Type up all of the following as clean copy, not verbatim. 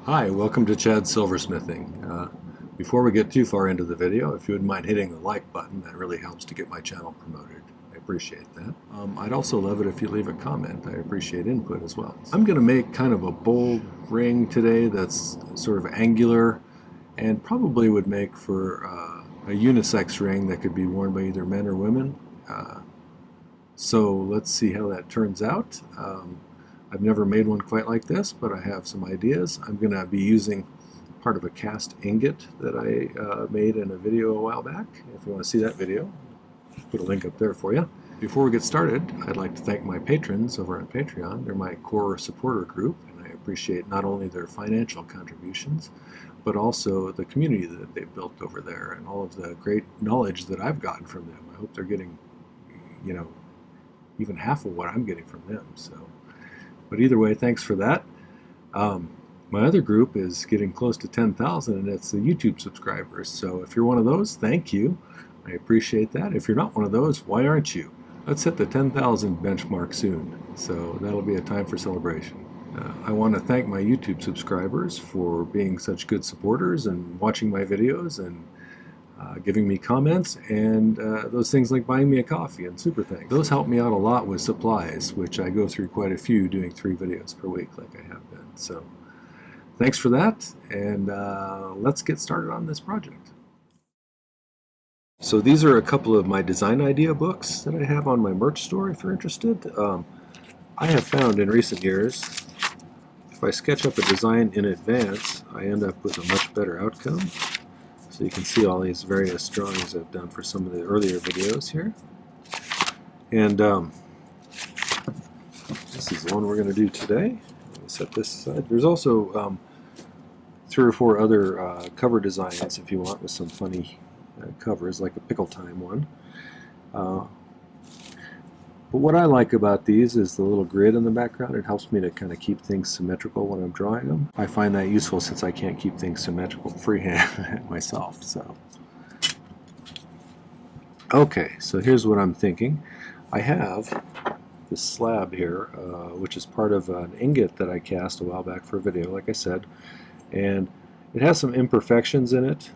Hi, welcome to Chad's Silversmithing. Before we get too far into the video, if you wouldn't mind hitting the like button, that really helps to get my channel promoted. I appreciate that. I'd also love it if you leave a comment. I appreciate input as well. I'm going to make kind of a bold ring today that's sort of angular and probably would make for a unisex ring that could be worn by either men or women. So let's see how that turns out. I've never made one quite like this, but I have some ideas. I'm going to be using part of a cast ingot that I made in a video a while back. If you want to see that video, put a link up there for you. Before we get started, I'd like to thank my patrons over on Patreon. They're my core supporter group, and I appreciate not only their financial contributions, but also the community that they've built over there and all of the great knowledge that I've gotten from them. I hope they're getting, even half of what I'm getting from them. But either way, thanks for that. My other group is getting close to 10,000, and it's the YouTube subscribers. So if you're one of those, thank you. I appreciate that. If you're not one of those, why aren't you? Let's hit the 10,000 benchmark soon. So that'll be a time for celebration. I want to thank my YouTube subscribers for being such good supporters and watching my videos and giving me comments, and those things like buying me a coffee and super thanks. Those help me out a lot with supplies, which I go through quite a few doing 3 videos per week like I have been. So thanks for that, and let's get started on this project. So these are a couple of my design idea books that I have on my merch store if you're interested. I have found in recent years, if I sketch up a design in advance, I end up with a much better outcome. So you can see all these various drawings I've done for some of the earlier videos here. And this is the one we're going to do today. Let me set this aside. There's also 3 or 4 other cover designs if you want, with some funny covers, like a pickle time one. But what I like about these is the little grid in the background. It helps me to kind of keep things symmetrical when I'm drawing them. I find that useful since I can't keep things symmetrical freehand myself. So, okay, so here's what I'm thinking. I have this slab here, which is part of an ingot that I cast a while back for a video, like I said, and it has some imperfections in it.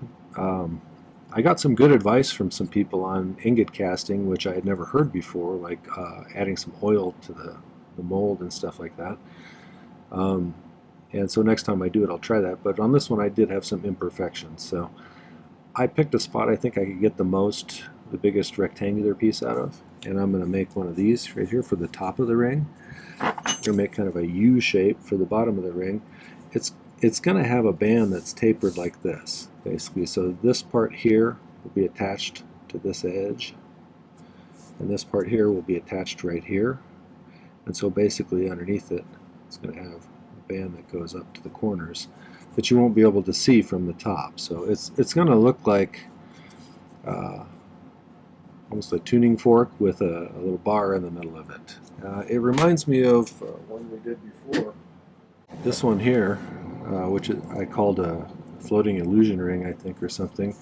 I got some good advice from some people on ingot casting, which I had never heard before, like adding some oil to the mold and stuff like that. And so next time I do it, I'll try that. But on this one, I did have some imperfections. So I picked a spot I think I could get the biggest rectangular piece out of. And I'm going to make one of these right here for the top of the ring. I'm going to make kind of a U shape for the bottom of the ring. It's going to have a band that's tapered like this, basically. So this part here will be attached to this edge, and this part here will be attached right here. And so basically underneath it, it's going to have a band that goes up to the corners that you won't be able to see from the top. So it's going to look like almost a tuning fork with a little bar in the middle of it. It reminds me of one we did before. This one here, which I called a floating illusion ring, I think, or something.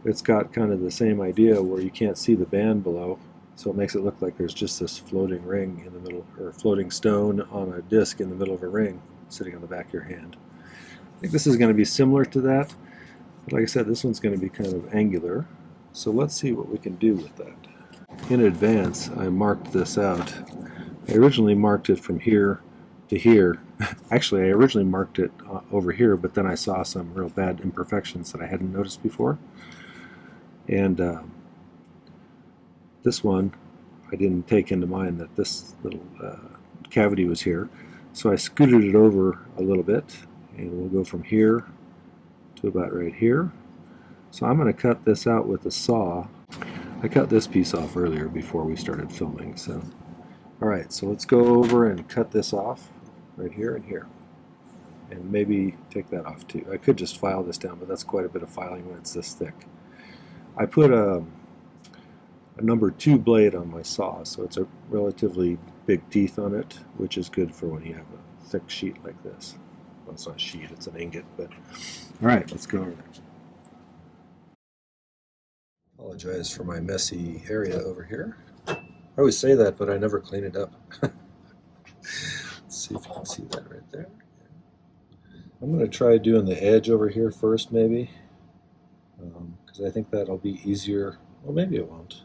It's got kind of the same idea where you can't see the band below, so it makes it look like there's just this floating ring in the middle, or a floating stone on a disc in the middle of a ring sitting on the back of your hand. I think this is going to be similar to that, but like I said, this one's going to be kind of angular, so let's see what we can do with that. In advance, I marked this out. I originally marked it from here to here. Actually, I originally marked it over here, but then I saw some real bad imperfections that I hadn't noticed before. And this one, I didn't take into mind that this little cavity was here. So I scooted it over a little bit, and we'll go from here to about right here. So I'm going to cut this out with a saw. I cut this piece off earlier before we started filming. So, alright, so let's go over and cut this off right here and here. And maybe take that off too. I could just file this down, but that's quite a bit of filing when it's this thick. I put a number 2 blade on my saw, so it's a relatively big teeth on it, which is good for when you have a thick sheet like this. Well, it's not a sheet, it's an ingot, but alright, let's go over. Apologize for my messy area over here. I always say that, but I never clean it up. Let's see if you can see that right there. I'm going to try doing the edge over here first, maybe, because I think that'll be easier. Well, maybe it won't.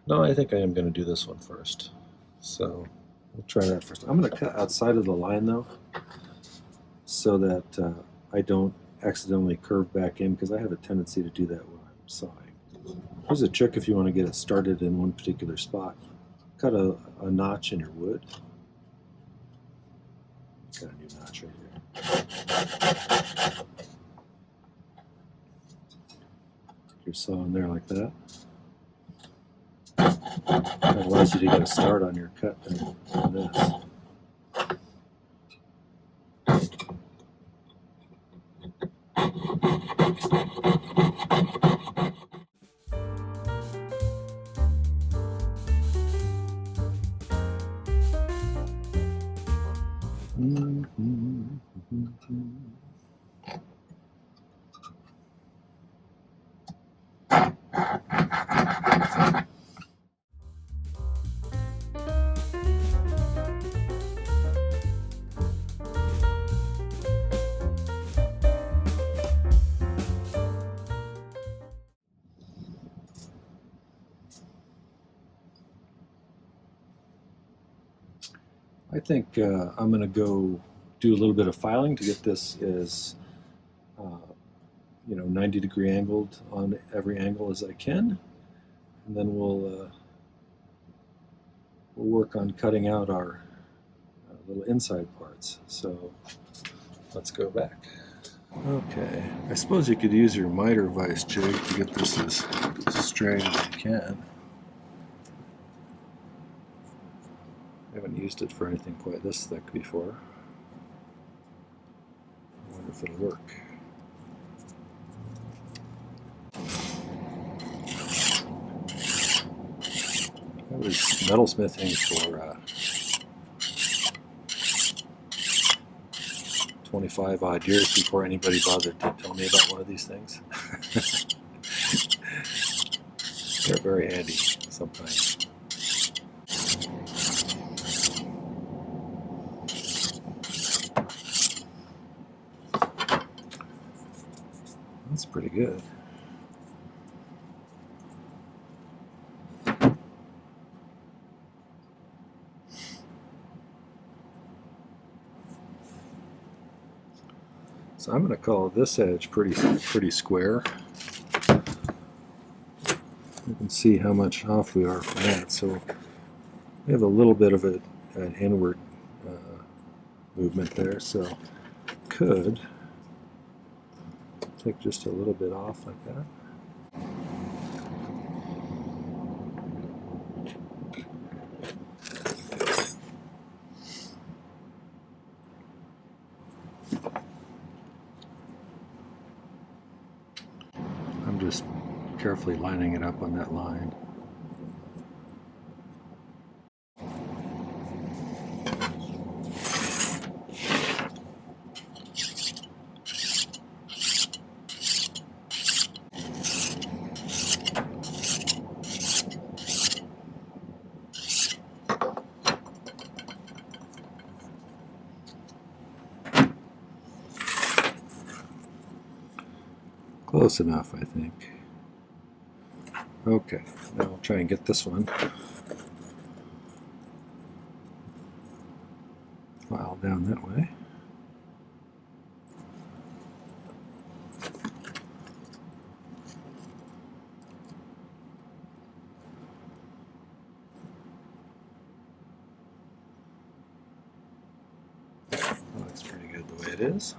No, I think I am going to do this one first. So we'll try that first. I'm going to cut outside of the line, though, so that I don't accidentally curve back in, because I have a tendency to do that when I'm sawing. Here's a trick if you want to get it started in one particular spot. Cut a notch in your wood. Got a new notch right here. Your saw in there like that. That allows you to get a start on your cut on this. I think I'm going to go do a little bit of filing to get this as 90-degree angled on every angle as I can, and then we'll work on cutting out our little inside parts. So let's go back. Okay, I suppose you could use your miter vise jig to get this as straight as you can. I haven't used it for anything quite this thick before. I wonder if it'll work. I was metalsmithing for 25 odd years before anybody bothered to tell me about one of these things. They're very handy sometimes. That's pretty good. So I'm going to call this edge pretty square. You can see how much off we are from that. So we have a little bit of an inward movement there. So could take just a little bit off like that. I'm just carefully lining it up on that line. Close enough, I think. Okay, now I'll try and get this one filed down that way. Looks pretty good the way it is.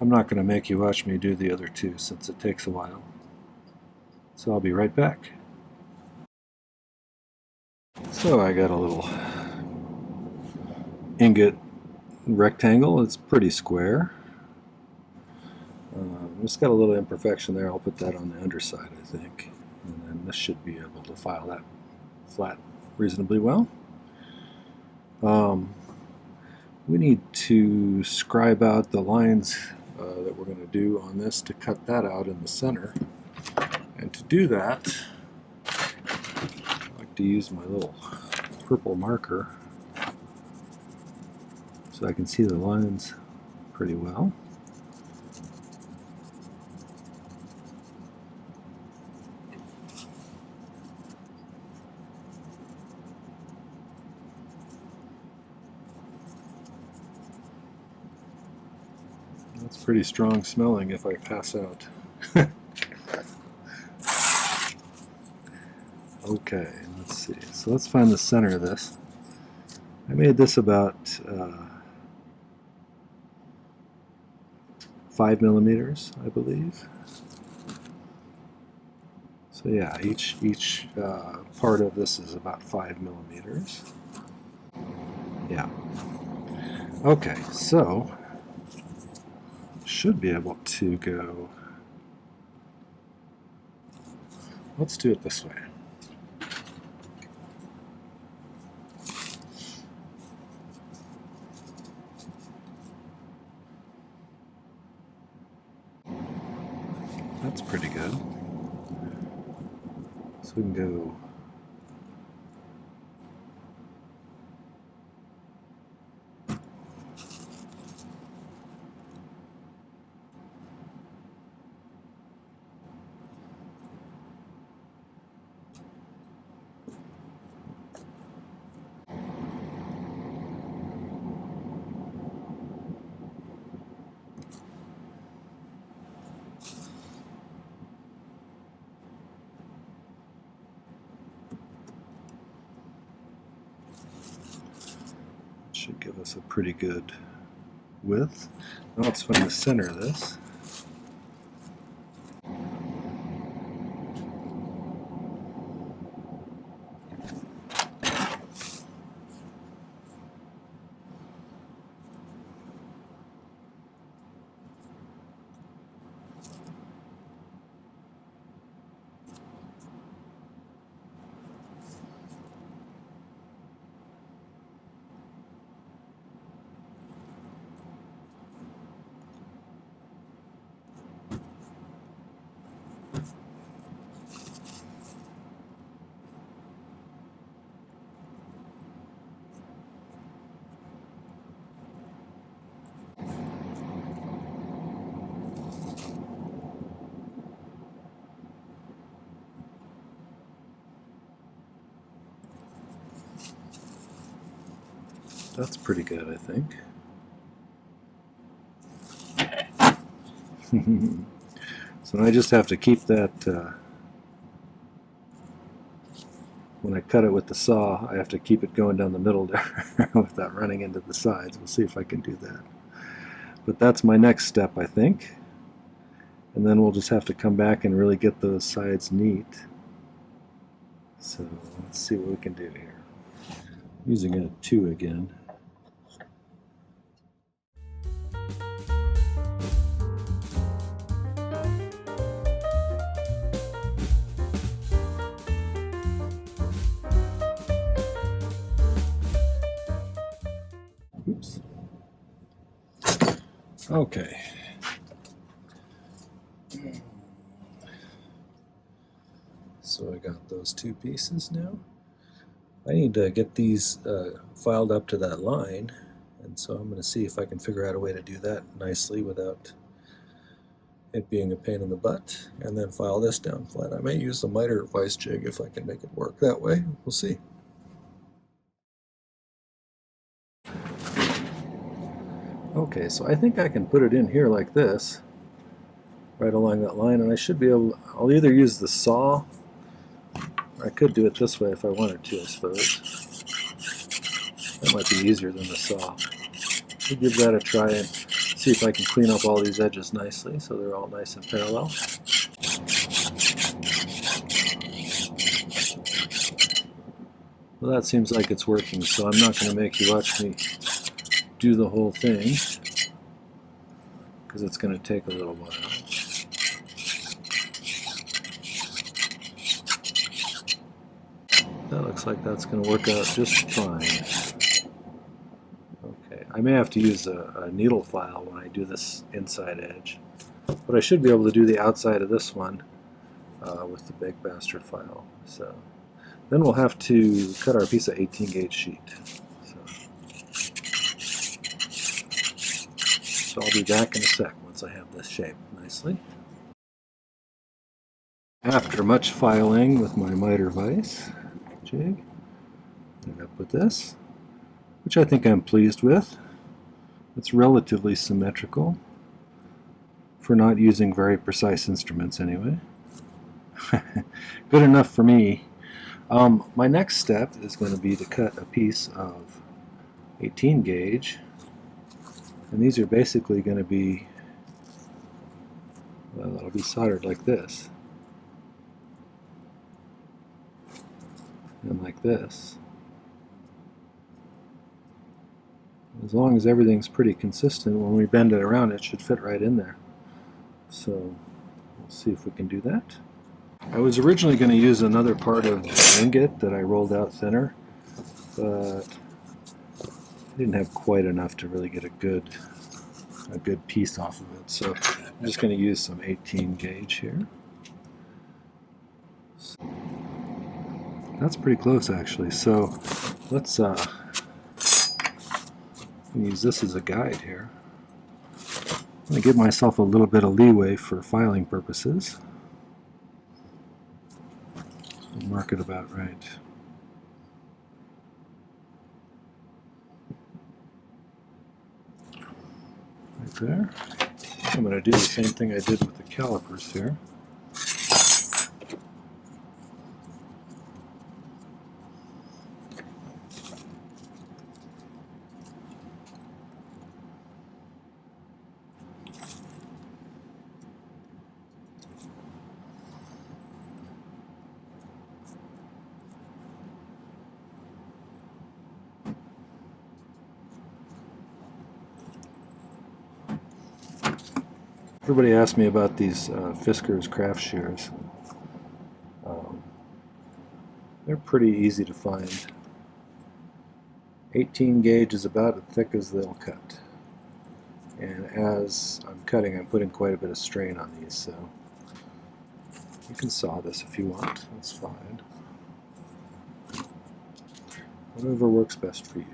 I'm not going to make you watch me do the other two since it takes a while. So I'll be right back. So I got a little ingot rectangle. It's pretty square. It's got a little imperfection there. I'll put that on the underside, I think. And then this should be able to file that flat reasonably well. We need to scribe out the lines that we're going to do on this to cut that out in the center. And to do that, I like to use my little purple marker So I can see the lines pretty well. That's pretty strong smelling if I pass out. Okay, let's see. So let's find the center of this. I made this about 5 millimeters, I believe. So yeah, each part of this is about 5 millimeters. Yeah. Okay, so should be able to go. Let's do it this way. That's pretty good. So we can go should give us a pretty good width. Now let's find the center of this. That's pretty good, I think. So I just have to keep that, when I cut it with the saw, I have to keep it going down the middle there without running into the sides. We'll see if I can do that. But that's my next step, I think. And then we'll just have to come back and really get those sides neat. So let's see what we can do here. Using a 2 again. Oops. Okay. So I got those 2 pieces now. I need to get these filed up to that line, and so I'm going to see if I can figure out a way to do that nicely without it being a pain in the butt, and then file this down flat. I may use the miter vice jig if I can make it work that way. We'll see. Okay, so I think I can put it in here like this, right along that line, and I should be able, I'll either use the saw, or I could do it this way if I wanted to, I suppose. That might be easier than the saw. We'll give that a try and see if I can clean up all these edges nicely so they're all nice and parallel. Well, that seems like it's working, so I'm not going to make you watch me do the whole thing, because it's going to take a little while. That looks like that's going to work out just fine. Okay, I may have to use a needle file when I do this inside edge, but I should be able to do the outside of this one with the big bastard file. So then we'll have to cut our piece of 18 gauge sheet. So I'll be back in a sec once I have this shaped nicely. After much filing with my miter vise jig, ended up with this, which I think I'm pleased with. It's relatively symmetrical for not using very precise instruments anyway. Good enough for me. My next step is going to be to cut a piece of 18 gauge, and these are basically going to be, well, it'll be soldered like this and like this. As long as everything's pretty consistent, when we bend it around, it should fit right in there. So we'll see if we can do that. I was originally going to use another part of the ingot that I rolled out thinner, but I didn't have quite enough to really get a good piece off of it. So I'm just going to use some 18 gauge here. That's pretty close actually. So let's use this as a guide here. I'm going to give myself a little bit of leeway for filing purposes. I'll mark it about right. Right there. I'm going to do the same thing I did with the calipers here. Everybody asked me about these Fisker's craft shears. They're pretty easy to find. 18 gauge is about as thick as they'll cut. And as I'm cutting, I'm putting quite a bit of strain on these, so you can saw this if you want. That's fine. Whatever works best for you.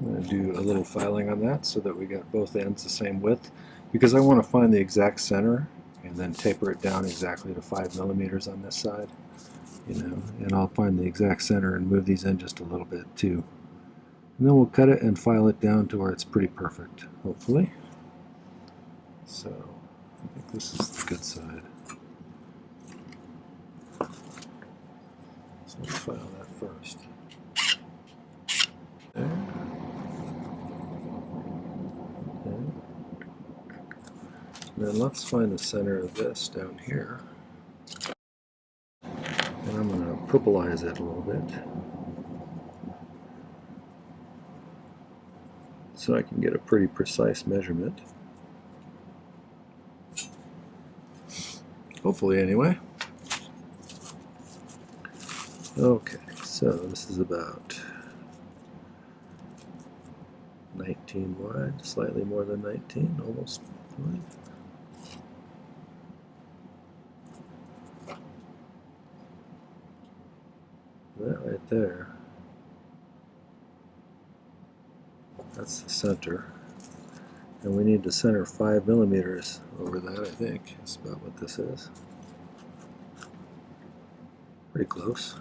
I'm going to do a little filing on that so that we get both ends the same width, because I want to find the exact center and then taper it down exactly to 5 millimeters on this side, and I'll find the exact center and move these in just a little bit too. And then we'll cut it and file it down to where it's pretty perfect, hopefully. So I think this is the good side. So let's file that first. There. Then let's find the center of this down here. And I'm going to purplize it a little bit so I can get a pretty precise measurement. Hopefully, anyway. Okay, so this is about 19 wide, slightly more than 19, almost wide. That right there, that's the center, and we need to center 5 millimeters over that. I think is about what this is. Pretty close.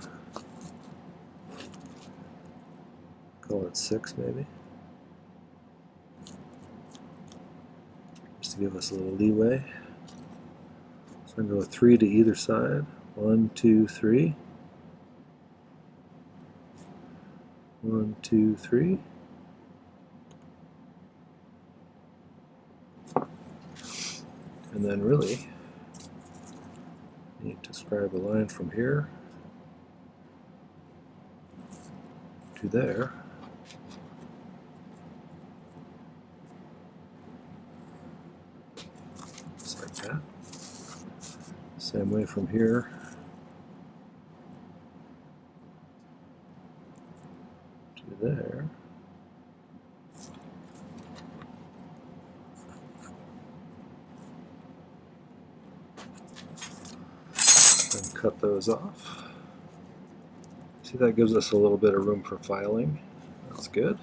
Call it 6 maybe, just to give us a little leeway. So I'm going to go 3 to either side. 1, 2, 3. 1, 2, 3. And then really need to scribe a line from here to there. Just like that. Same way from here to there. And cut those off. See, that gives us a little bit of room for filing. That's good.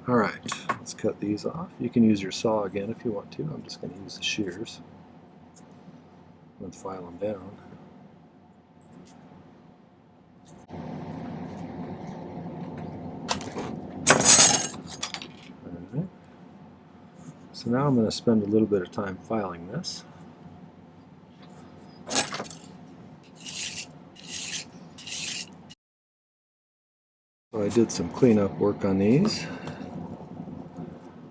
Alright, let's cut these off. You can use your saw again if you want to. I'm just going to use the shears and file them down. Alright. So now I'm going to spend a little bit of time filing this. So I did some cleanup work on these.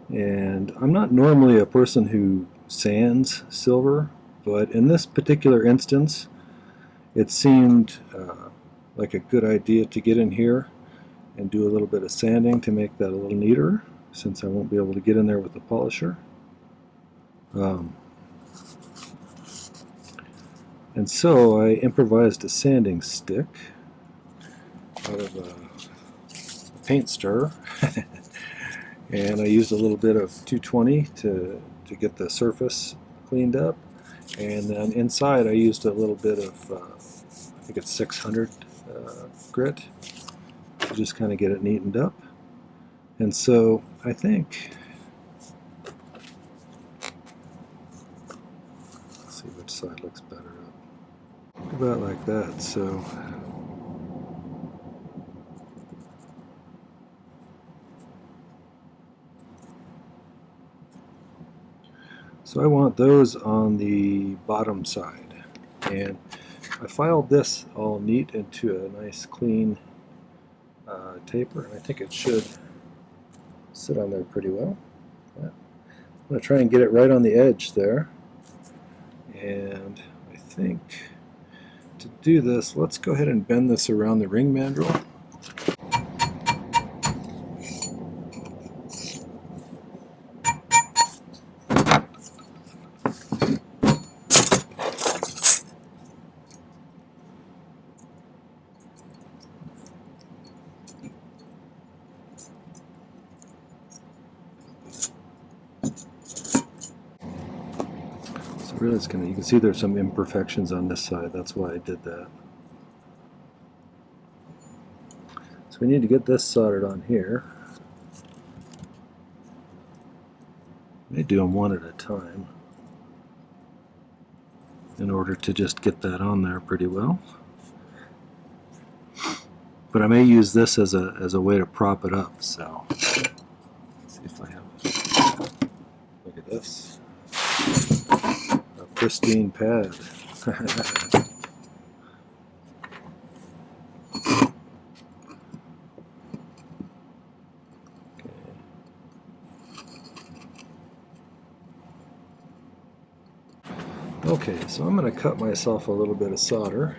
And I'm not normally a person who sands silver, but in this particular instance, it seemed like a good idea to get in here and do a little bit of sanding to make that a little neater, since I won't be able to get in there with the polisher. And so I improvised a sanding stick out of a paint stirrer. And I used a little bit of 220 to get the surface cleaned up. And then inside I used a little bit of, I think it's 600 grit to just kind of get it neatened up. And so I think, let's see which side looks better up. About like that. So I want those on the bottom side, and I filed this all neat into a nice clean taper, and I think it should sit on there pretty well. Yeah. I'm going to try and get it right on the edge there, and I think to do this, let's go ahead and bend this around the ring mandrel. Really, it's you can see there's some imperfections on this side. That's why I did that. So we need to get this soldered on here. I may do them one at a time in order to just get that on there pretty well. But I may use this as a way to prop it up. So let's see if I have it. Look at this. Pristine pad. Okay, so I'm going to cut myself a little bit of solder.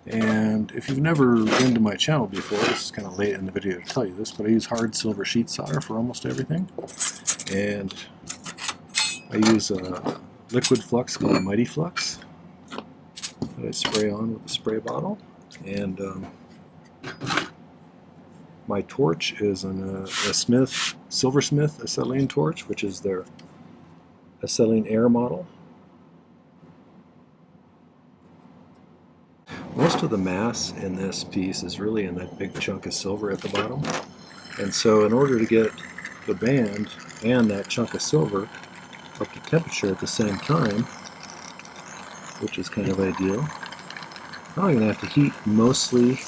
And if you've never been to my channel before, this is kind of late in the video to tell you this, but I use hard silver sheet solder for almost everything. And I use a liquid flux called My-T-Flux that I spray on with a spray bottle. And my torch is a Silversmith acetylene torch, which is their acetylene air model. Most of the mass in this piece is really in that big chunk of silver at the bottom. And so in order to get the band and that chunk of silver up to temperature at the same time, which is kind of ideal, now I'm going to have to heat mostly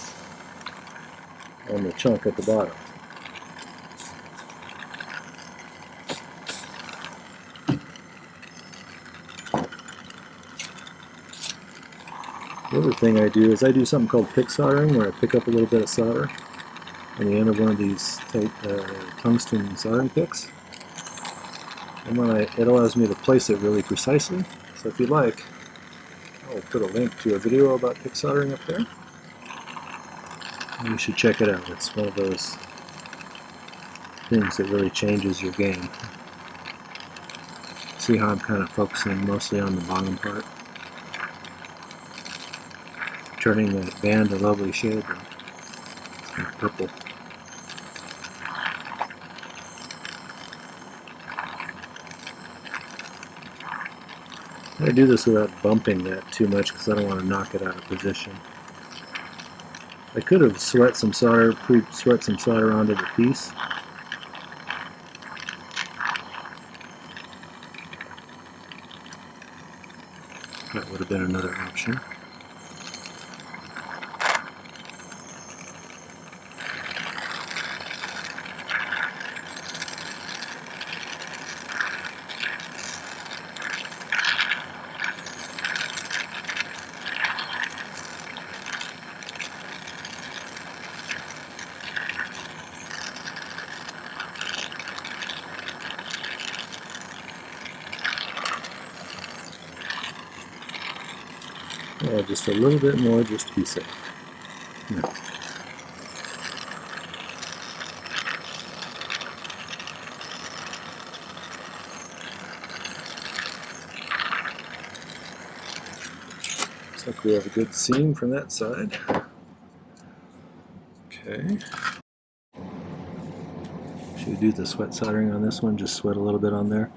on the chunk at the bottom. The other thing I do is I do something called pick soldering, where I pick up a little bit of solder on the end of one of these tungsten soldering picks. And when it allows me to place it really precisely. So if you like, I'll put a link to a video about pick soldering up there. And you should check it out. It's one of those things that really changes your game. See how I'm kind of focusing mostly on the bottom part, turning the band a lovely shade of purple. I do this without bumping that too much because I don't want to knock it out of position. I could have sweat some solder, pre-sweat some solder onto the piece. That would have been another option. Just a little bit more just to be safe. No. Looks like we have a good seam from that side. Okay. Should we do the sweat soldering on this one? Just sweat a little bit on there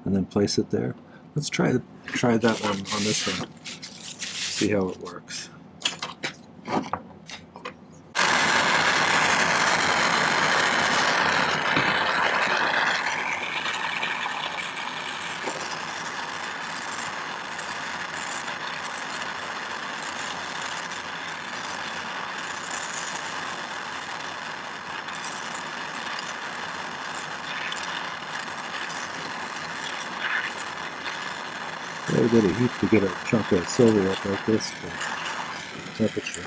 and then place it there. Let's try that one on this one. See how it works. A little bit of heat to get a chunk of silver up like this for temperature.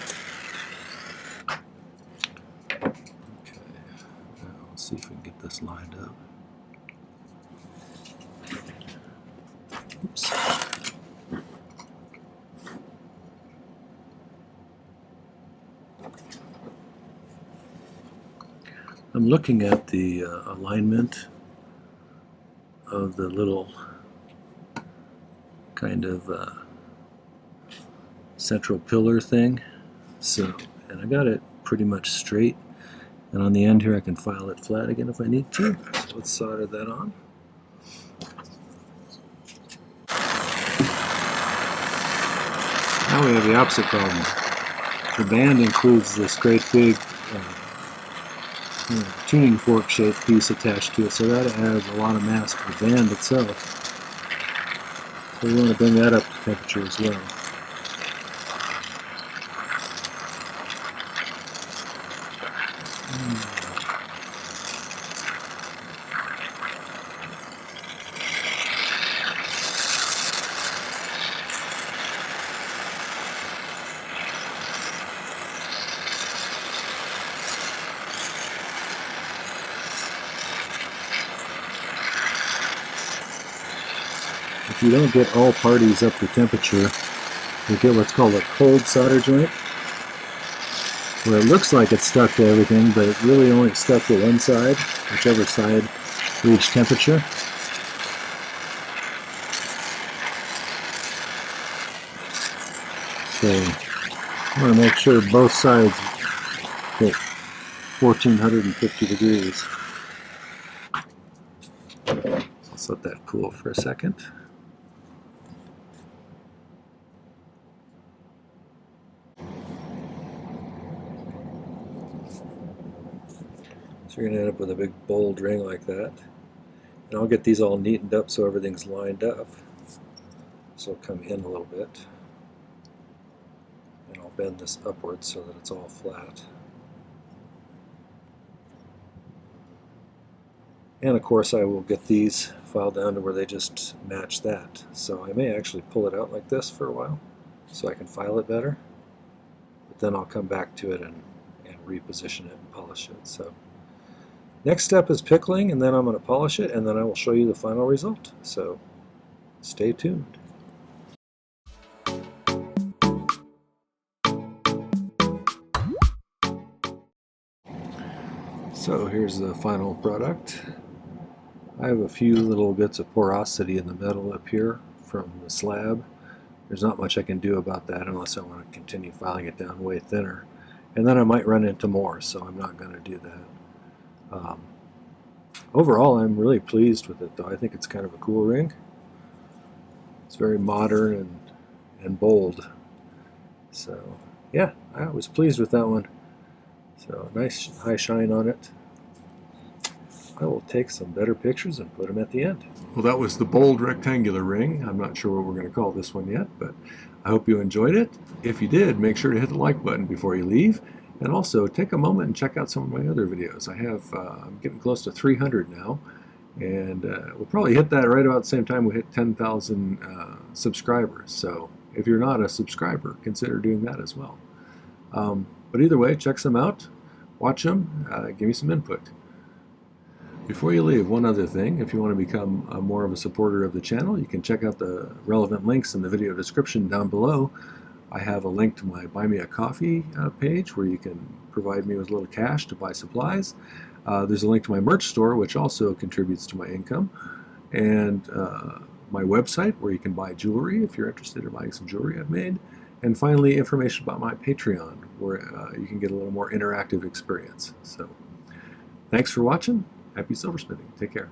Okay, now let's see if we can get this lined up. Oops. I'm looking at the alignment of the little kind of central pillar thing. And I got it pretty much straight. And on the end here I can file it flat again if I need to. So let's solder that on. Now we have the opposite problem. The band includes this great big tuning fork shaped piece attached to it, so that adds a lot of mass to the band itself. So we want to bring that up to temperature as well. If you don't get all parties up to temperature, you get what's called a cold solder joint, where it looks like it's stuck to everything, but it really only stuck to one side, whichever side reached temperature. So I want to make sure both sides hit 1450 degrees. So let's let that cool for a second. So you're going to end up with a big bold ring like that. And I'll get these all neatened up so everything's lined up. So it'll come in a little bit. And I'll bend this upwards so that it's all flat. And of course I will get these filed down to where they just match that. So I may actually pull it out like this for a while so I can file it better. But then I'll come back to it and reposition it and polish it. So next step is pickling, and then I'm going to polish it, and then I will show you the final result. So stay tuned. So here's the final product. I have a few little bits of porosity in the metal up here from the slab. There's not much I can do about that unless I want to continue filing it down way thinner. And then I might run into more, so I'm not going to do that. Overall, I'm really pleased with it, though. I think it's kind of a cool ring. It's very modern and bold. So, yeah, I was pleased with that one. So nice high shine on it. I will take some better pictures and put them at the end. Well, that was the bold rectangular ring. I'm not sure what we're going to call this one yet, but I hope you enjoyed it. If you did, make sure to hit the like button before you leave. And also take a moment and check out some of my other videos. I'm getting close to 300 now. And we'll probably hit that right about the same time we hit 10,000 subscribers. So if you're not a subscriber, consider doing that as well. But either way, check some out, watch them, give me some input. Before you leave, one other thing. If you want to become more of a supporter of the channel, you can check out the relevant links in the video description down below. I have a link to my Buy Me a Coffee page where you can provide me with a little cash to buy supplies. There's a link to my merch store, which also contributes to my income, and my website where you can buy jewelry if you're interested in buying some jewelry I've made. And finally, information about my Patreon, where you can get a little more interactive experience. So, thanks for watching. Happy silversmithing. Take care.